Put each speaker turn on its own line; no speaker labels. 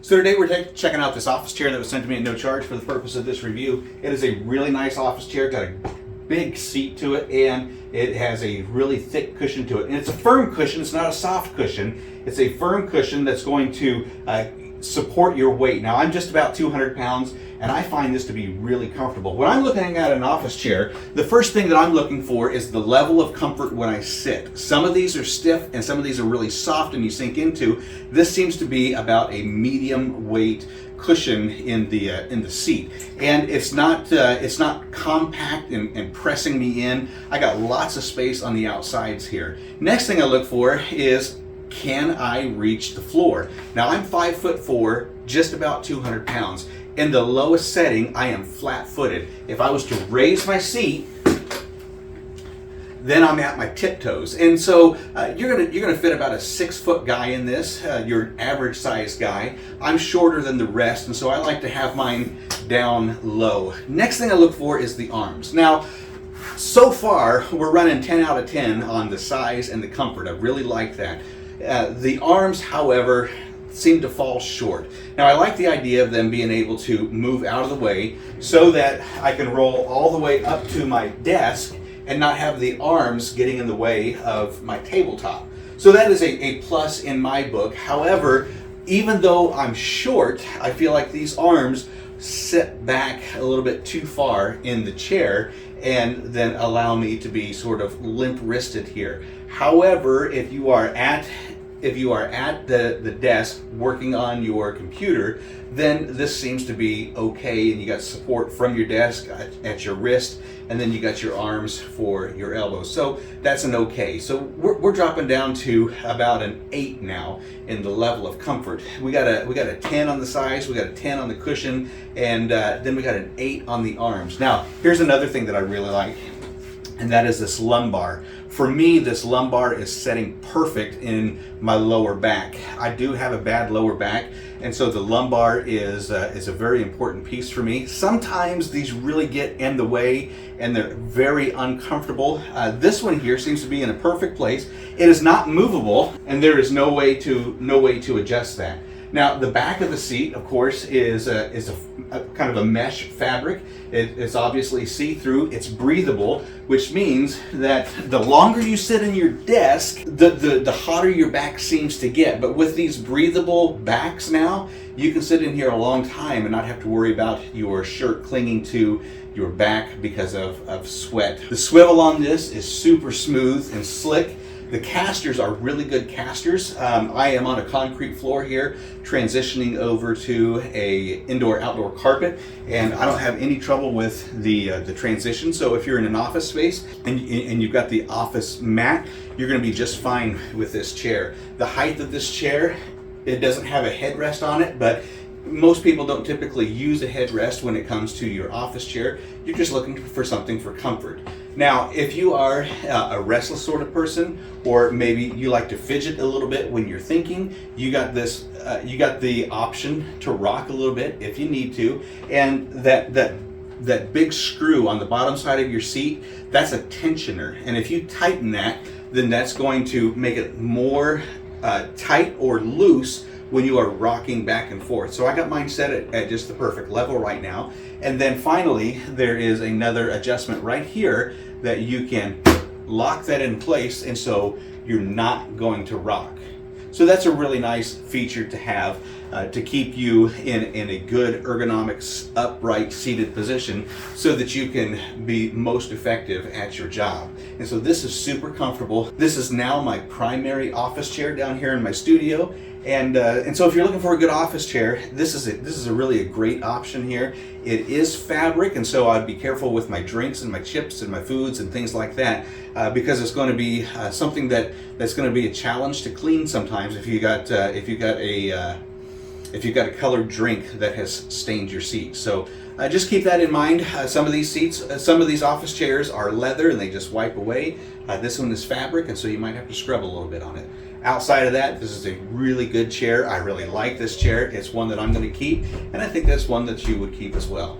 So today we're checking out this office chair that was sent to me at no charge for the purpose of this review. It is a really nice office chair, got a big seat to it, and it has a really thick cushion to it. And it's a firm cushion, it's not a soft cushion. It's a firm cushion that's going to support your weight. Now I'm just about 200 pounds and I find this to be really comfortable. When I'm looking at an office chair, the first thing that I'm looking for is the level of comfort when I sit. Some of these are stiff and some of these are really soft and you sink into. This seems to be about a medium weight cushion in the seat, and it's not compact and pressing me in. I got lots of space on the outsides here. Next thing I look for is, can I reach the floor? Now I'm 5'4", just about 200 pounds. In the lowest setting, I am flat-footed. If I was to raise my seat, then I'm at my tiptoes. And so you're gonna fit about a 6-foot guy in this, your average size guy. I'm shorter than the rest, and so I like to have mine down low. Next thing I look for is the arms. Now, so far, we're running 10 out of 10 on the size and the comfort. I really like that. The arms, however, seem to fall short. Now I like the idea of them being able to move out of the way so that I can roll all the way up to my desk and not have the arms getting in the way of my tabletop. So that is a plus in my book. However, even though I'm short, I feel like these arms sit back a little bit too far in the chair and then allow me to be sort of limp-wristed here. However, if you are at the desk working on your computer, then this seems to be okay, and you got support from your desk at your wrist, and then you got your arms for your elbows. So that's an okay. So we're dropping down to about an 8 now in the level of comfort. We got a 10 on the size, we got a 10 on the cushion, and then we got an 8 on the arms. Now here's another thing that I really like, and that is this lumbar. For me, this lumbar is setting perfect in my lower back. I do have a bad lower back, and so the lumbar is a very important piece for me. Sometimes these really get in the way and they're very uncomfortable. This one here seems to be in a perfect place. It is not movable, and there is no way to adjust that. Now, the back of the seat, of course, is a kind of a mesh fabric. It's obviously see-through. It's breathable, which means that the longer you sit in your desk, the hotter your back seems to get. But with these breathable backs now, you can sit in here a long time and not have to worry about your shirt clinging to your back because of sweat. The swivel on this is super smooth and slick. The casters are really good casters. I am on a concrete floor here, transitioning over to a indoor-outdoor carpet, and I don't have any trouble with the transition. So if you're in an office space and you've got the office mat, you're going to be just fine with this chair. The height of this chair, it doesn't have a headrest on it, but most people don't typically use a headrest when it comes to your office chair. You're just looking for something for comfort. Now, if you are a restless sort of person, or maybe you like to fidget a little bit when you're thinking, you got this. You got the option to rock a little bit if you need to, and that big screw on the bottom side of your seat, that's a tensioner, and if you tighten that, then that's going to make it more tight or loose when you are rocking back and forth. So I got mine set at just the perfect level right now. And then finally, there is another adjustment right here that you can lock that in place, and so you're not going to rock. So that's a really nice feature to have to keep you in a good ergonomic upright seated position so that you can be most effective at your job. And so this is super comfortable. This is now my primary office chair down here in my studio. And so if you're looking for a good office chair, this is a really great option here. It is fabric, and so I'd be careful with my drinks and my chips and my foods and things like that, because it's going to be something that's going to be a challenge to clean sometimes if you got a colored drink that has stained your seat. So just keep that in mind. Some of these office chairs are leather and they just wipe away. This one is fabric, and so you might have to scrub a little bit on it. Outside of that, this is a really good chair. I really like this chair. It's one that I'm going to keep, and I think that's one that you would keep as well.